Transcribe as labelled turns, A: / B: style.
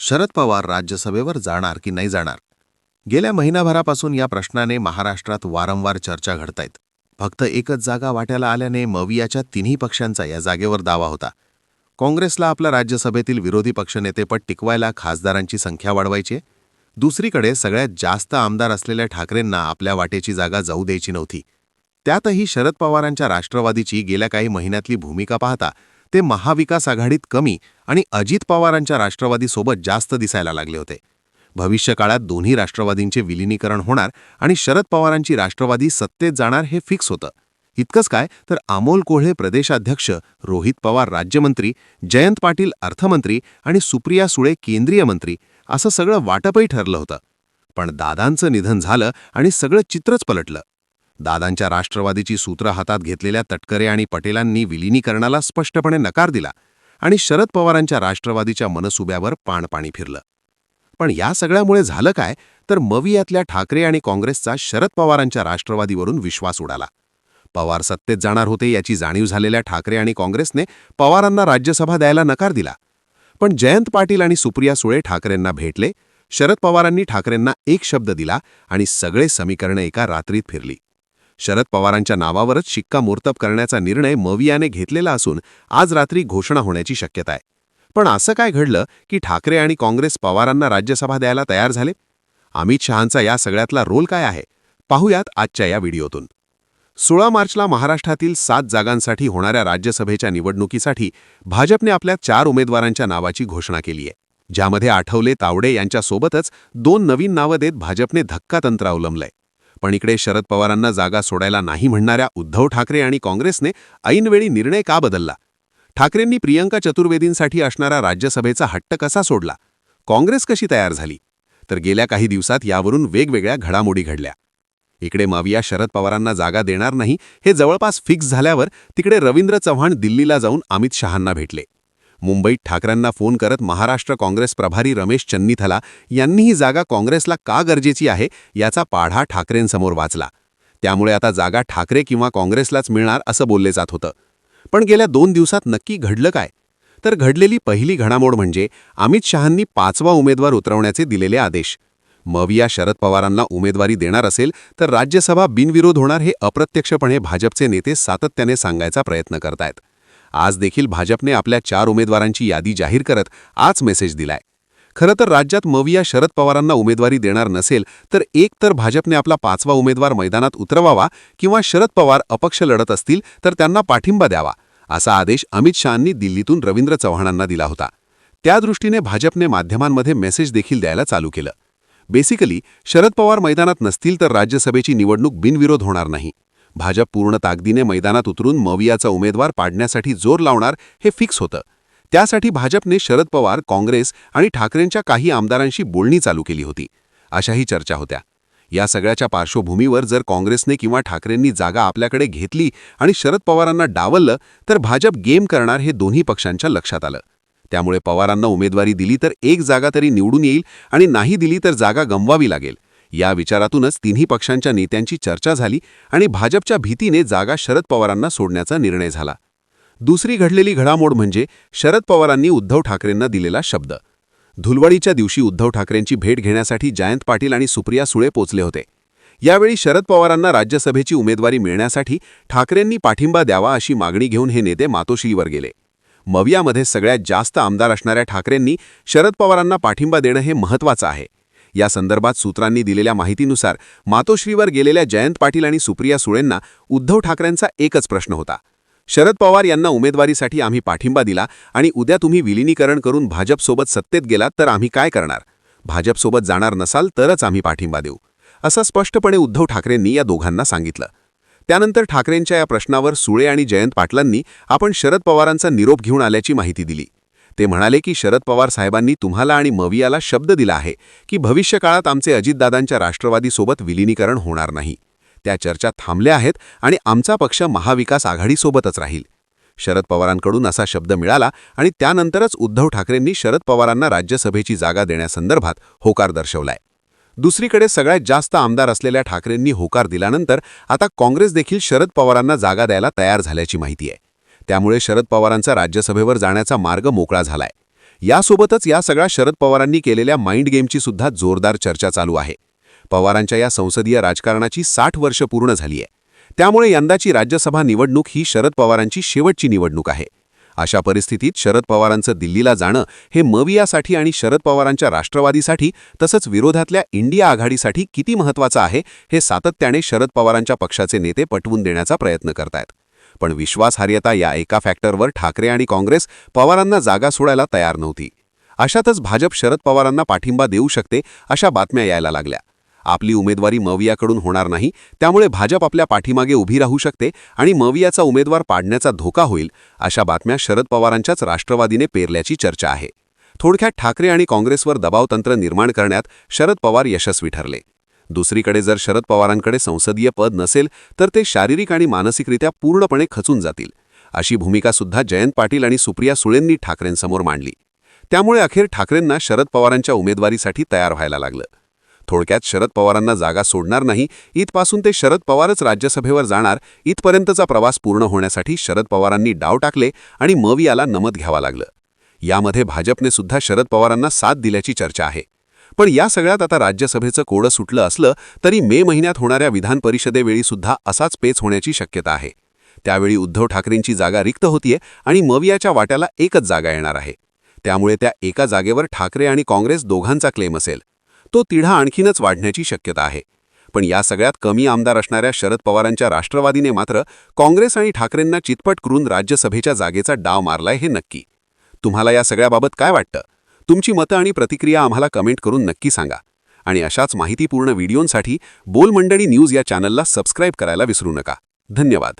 A: शरद पवार राज्यसभेवर जाणार की नाही जाणार? गेल्या महिनाभरापासून या प्रश्नाने महाराष्ट्रात वारंवार चर्चा घडतायत. फक्त एकच जागा वाट्याला आल्याने मवियाच्या तिन्ही पक्षांचा या जागेवर दावा होता. काँग्रेसला आपला राज्यसभेतील विरोधी पक्षनेतेपद टिकवायला खासदारांची संख्या वाढवायची. दुसरीकडे सगळ्यात जास्त आमदार असलेल्या ठाकरेंना आपल्या वाटेची जागा जाऊ द्यायची नव्हती. त्यातही शरद पवारांच्या राष्ट्रवादीची गेल्या काही महिन्यातली भूमिका पाहता ते महाविकास आघाडीत कमी आणि अजित पवारांच्या राष्ट्रवादीसोबत जास्त दिसायला लागले होते. भविष्यकाळात दोन्ही राष्ट्रवादींचे विलिनीकरण होणार आणि शरद पवारांची राष्ट्रवादी सत्तेत जाणार हे फिक्स होतं. इतकंच काय तर अमोल कोल्हे प्रदेशाध्यक्ष, रोहित पवार राज्यमंत्री, जयंत पाटील अर्थमंत्री आणि सुप्रिया सुळे केंद्रीय मंत्री असं सगळं वाटपही ठरलं होतं. पण दादांचं निधन झालं आणि सगळं चित्रच पलटलं. दादांच्या राष्ट्रवादीची सूत्र हातात घेतलेल्या तटकरे आणि पटेलांनी विलिनीकरणाला स्पष्टपणे नकार दिला आणि शरद पवारांच्या राष्ट्रवादीच्या मनसुब्यावर पाणी फिरलं. पण या सगळ्यामुळे झालं काय तर मवियातल्या ठाकरे आणि काँग्रेसचा शरद पवारांच्या राष्ट्रवादीवरून विश्वास उडाला. पवार सत्तेत जाणार होते याची जाणीव झालेल्या ठाकरे आणि काँग्रेसने पवारांना राज्यसभा द्यायला नकार दिला. पण जयंत पाटील आणि सुप्रिया सुळे ठाकरेंना भेटले. शरद पवारांनी ठाकरेंना एक शब्द दिला आणि सगळे समीकरणे एका रात्रीत फिरली. शरद पवारांच्या नावावरच शिक्कामोर्तब करण्याचा निर्णय मवियाने घेतलेला असून आज रात्री घोषणा होण्याची शक्यता आहे. पण असं काय घडलं की ठाकरे आणि काँग्रेस पवारांना राज्यसभा द्यायला तयार झाले? अमित शहांचा या सगळ्यातला रोल काय आहे पाहूयात आजच्या या व्हिडिओतून. 16 मार्चला महाराष्ट्रातील 7 जागांसाठी होणाऱ्या राज्यसभेच्या निवडणुकीसाठी भाजपने आपल्या 4 उमेदवारांच्या नावाची घोषणा केली आहे, ज्यामध्ये आठवले तावडे यांच्यासोबतच 2 नवीन नावं देत भाजपने धक्कातंत्र अवलंबलंय. पण इकडे शरद पवारांना जागा सोडायला नाही म्हणणाऱ्या उद्धव ठाकरे आणि काँग्रेसने ऐनवेळी निर्णय का बदलला? ठाकरेंनी प्रियंका चतुर्वेदींसाठी असणारा राज्यसभेचा हट्ट कसा सोडला? काँग्रेस कशी तयार झाली? तर गेल्या काही दिवसात यावरून वेगवेगळ्या घडामोडी घडल्या. इकडे मविया शरद पवारांना जागा देणार नाही हे जवळपास फिक्स झाल्यावर तिकडे रवींद्र चव्हाण दिल्लीला जाऊन अमित शहांना भेटले. मुंबईत ठाकरेंना फोन करत महाराष्ट्र काँग्रेस प्रभारी रमेश चन्नीथला यांनी ही जागा काँग्रेसला का गरजेची आहे याचा पाढा ठाकरेंसमोर वाचला. त्यामुळे आता जागा ठाकरे किंवा काँग्रेसलाच मिळणार असं बोलले जात होतं. पण गेल्या 2 दिवसात नक्की घडलं काय? तर घडलेली पहिली घडामोड म्हणजे अमित शहांनी 5वा उमेदवार उतरवण्याचे दिलेले आदेश. मविया शरद पवारांना उमेदवारी देणार असेल तर राज्यसभा बिनविरोध होणार हे अप्रत्यक्षपणे भाजपचे नेते सातत्याने सांगायचा प्रयत्न करतायत. आज देखील भाजपने आपल्या 4 उमेदवारांची यादी जाहीर करत आज मेसेज दिलाय. खरं तर राज्यात मविया शरद पवारांना उमेदवारी देणार नसेल तर एक तर भाजपने आपला 5वा उमेदवार मैदानात उतरवावा किंवा शरद पवार अपक्ष लढत असतील तर त्यांना पाठिंबा द्यावा, असा आदेश अमित शहांनी दिल्लीतून रवींद्र चव्हाणांना दिला होता. त्या दृष्टीने भाजपने माध्यमांमध्ये मेसेज देखील द्यायला चालू केलं. बेसिकली शरद पवार मैदानात नसतील तर राज्यसभेची निवडणूक बिनविरोध होणार नाही. भाजप पूर्ण ताकदीने मैदानात उतरून मवियाचा उमेदवार पाडण्यासाठी जोर लावणार हे फिक्स होतं. त्यासाठी भाजपने शरद पवार, काँग्रेस आणि ठाकरेंच्या काही आमदारांशी बोलणी चालू केली होती, अशाही चर्चा होत्या. या सगळ्याच्या पार्श्वभूमीवर जर काँग्रेसने किंवा ठाकरेंनी जागा आपल्याकडे घेतली आणि शरद पवारांना डावललं तर भाजप गेम करणार हे दोन्ही पक्षांच्या लक्षात आलं. त्यामुळे पवारांना उमेदवारी दिली तर एक जागा तरी निवडून येईल आणि नाही दिली तर जागा गमवावी लागेल. या विचारातूनच तिन्ही पक्षांच्या नेत्यांची चर्चा झाली आणि भाजपच्या भीतीने जागा शरद पवारांना सोडण्याचा निर्णय झाला. दुसरी घडलेली घडामोड म्हणजे शरद पवारांनी उद्धव ठाकरेंना दिलेला शब्द. धुलवडीच्या दिवशी उद्धव ठाकरेंची भेट घेण्यासाठी जयंत पाटील आणि सुप्रिया सुळे पोचले होते. यावेळी शरद पवारांना राज्यसभेची उमेदवारी मिळण्यासाठी ठाकरेंनी पाठिंबा द्यावा अशी मागणी घेऊन हे नेते मातोश्रीवर गेले. मवियामध्ये सगळ्यात जास्त आमदार असणाऱ्या ठाकरेंनी शरद पवारांना पाठिंबा देणं हे महत्त्वाचं आहे. या संदर्भात सूत्रांनी दिलेल्या माहितीनुसार मातोश्रीवर गेलेल्या जयंत पाटील आणि सुप्रिया सुळेंना उद्धव ठाकरेंचा एकच प्रश्न होता. शरद पवार यांना उमेदवारीसाठी आम्ही पाठिंबा दिला आणि उद्या तुम्ही विलिनीकरण करून भाजपसोबत सत्तेत गेलात तर आम्ही काय करणार? भाजपसोबत जाणार नसाल तरच आम्ही पाठिंबा देऊ, असं स्पष्टपणे उद्धव ठाकरेंनी या दोघांना सांगितलं. त्यानंतर ठाकरेंच्या या प्रश्नावर सुळे आणि जयंत पाटलांनी आपण शरद पवारांचा निरोप घेऊन आल्याची माहिती दिली. ते म्हणाले की शरद पवार साहेबांनी तुम्हाला आणि मवियाला शब्द दिला आहे की भविष्यकाळात आमचे अजितदादांच्या राष्ट्रवादीसोबत विलिनीकरण होणार नाही. त्या चर्चा थांबल्या आहेत आणि आमचा पक्ष महाविकास आघाडीसोबतच राहील. शरद पवारांकडून असा शब्द मिळाला आणि त्यानंतरच उद्धव ठाकरेंनी शरद पवारांना राज्यसभेची जागा देण्यासंदर्भात होकार दर्शवलाय. दुसरीकडे सगळ्यात जास्त आमदार असलेल्या ठाकरेंनी होकार दिल्यानंतर आता काँग्रेस देखील शरद पवारांना जागा द्यायला तयार झाल्याची माहिती आहे. त्यामुळे शरद पवारांचा राज्यसभेवर जाण्याचा मार्ग मोकळा झालाय.
B: यासोबतच या सगळ्या शरद पवारांनी केलेल्या माइंड गेमची सुद्धा जोरदार चर्चा चालू आहे. पवारांच्या या संसदीय राजकारणाची 60 वर्ष पूर्ण झाली आहे. त्यामुळे यंदाची राज्यसभा निवडणूक ही शरद पवारांची शेवटची निवडणूक आहे. अशा परिस्थितीत शरद पवारांचं दिल्लीला जाणं हे मवियासाठी आणि शरद पवारांच्या राष्ट्रवादीसाठी तसंच विरोधातल्या इंडिया आघाडीसाठी किती महत्त्वाचं आहे हे सातत्याने शरद पवारांच्या पक्षाचे नेते पटवून देण्याचा प्रयत्न करतायत. पण विश्वासार्हता या एका फॅक्टरवर ठाकरे आणि काँग्रेस पवारांना जागा सोडायला तयार नव्हती. अशातच भाजप शरद पवारांना पाठिंबा देऊ शकते अशा बातम्या यायला लागल्या. आपली उमेदवारी मवियाकडून होणार नाही, त्यामुळे भाजप आपल्या पाठीमागे उभी राहू शकते आणि मवियाचा उमेदवार पाडण्याचा धोका होईल, अशा बातम्या शरद पवारांच्याच राष्ट्रवादीने पेरल्याची चर्चा आहे. थोडक्यात ठाकरे आणि काँग्रेसवर दबावतंत्र निर्माण करण्यात शरद पवार यशस्वी ठरले. दुसरीकडे जर शरद पवारांकडे संसदीय पद नसेल तर ते शारीरिक आणि मानसिकरित्या पूर्णपणे खचून जातील, अशी भूमिका सुद्धा जयंत पाटील आणि सुप्रिया सुळेंनी ठाकरेंसमोर मांडली. त्यामुळे अखेर ठाकरेंना शरद पवारांच्या उमेदवारीसाठी तयार व्हायला लागलं. थोडक्यात शरद पवारांना जागा सोडणार नाही इथपासून ते शरद पवारच राज्यसभेवर जाणार इथपर्यंतचा प्रवास पूर्ण होण्यासाठी शरद पवारांनी डाव टाकले आणि मवियाला नमत घ्यावा लागलं. यामध्ये भाजपने सुद्धा शरद पवारांना साथ दिल्याची चर्चा आहे. पण या सगळ्यात आता राज्यसभेचं कोडं सुटलं असलं तरी मे महिन्यात होणाऱ्या विधान परिषदेवेळी सुद्धा असाच पेच होण्याची शक्यता आहे. त्यावेळी उद्धव ठाकरेंची जागा रिक्त होतीये आणि मवियाच्या वाट्याला एकच जागा येणार आहे. त्यामुळे त्या एका जागेवर ठाकरे आणि काँग्रेस दोघांचा क्लेम असेल. तो तिढा आणखीनच वाढण्याची शक्यता आहे. पण या सगळ्यात कमी आमदार असणाऱ्या शरद पवारांच्या राष्ट्रवादीने मात्र काँग्रेस आणि ठाकरेंना चितपट करून राज्यसभेच्या जागेचा डाव मारलाय हे नक्की. तुम्हाला या सगळ्याबाबत काय वाटतं? तुमची मतं आणि प्रतिक्रिया आम्हाला कमेंट करून नक्की सांगा. आणि अशाच माहितीपूर्ण व्हिडिओंसाठी बोल मंडळी न्यूज या चॅनलला सबस्क्राईब करायला विसरू नका. धन्यवाद.